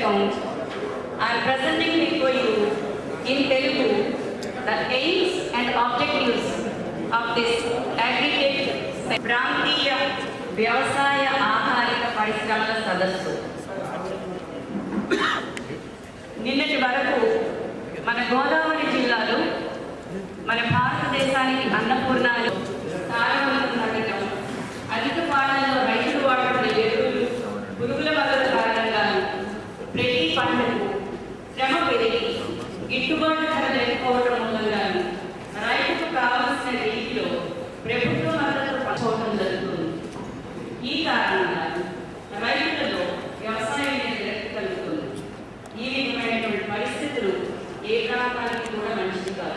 account, I am presenting before you in Telugu the aims and objectives of this aggregate ప్రాంతీయ వ్యవసాయ ఆధారిత పరిశ్రమల సదస్సు. నిన్నటి వరకు మన గోదావరి జిల్లాలో మన భారతదేశానికి అన్నపూర్ణాలు సారవంతం, అధిక పాలనలో రైతులు వాడుతున్న ఎరువులు, పురుగుల మందుల కారణంగా ప్రతి పంటకు శ్రమ పెరిగి గిట్టుబాటు ధర లేకపోవడం మూలంగా రైతుకు కావలసిన రీతిలో ప్రభుత్వ మద్దతు పంచుకోవడం జరుగుతుంది. ఈ కారణంగా రైతులలో వ్యవసాయం మీద విరక్తి కలుగుతుంది. ఈ విధమైనటువంటి పరిస్థితులు ఏ ప్రాంతానికి కూడా మంచిది కాదు.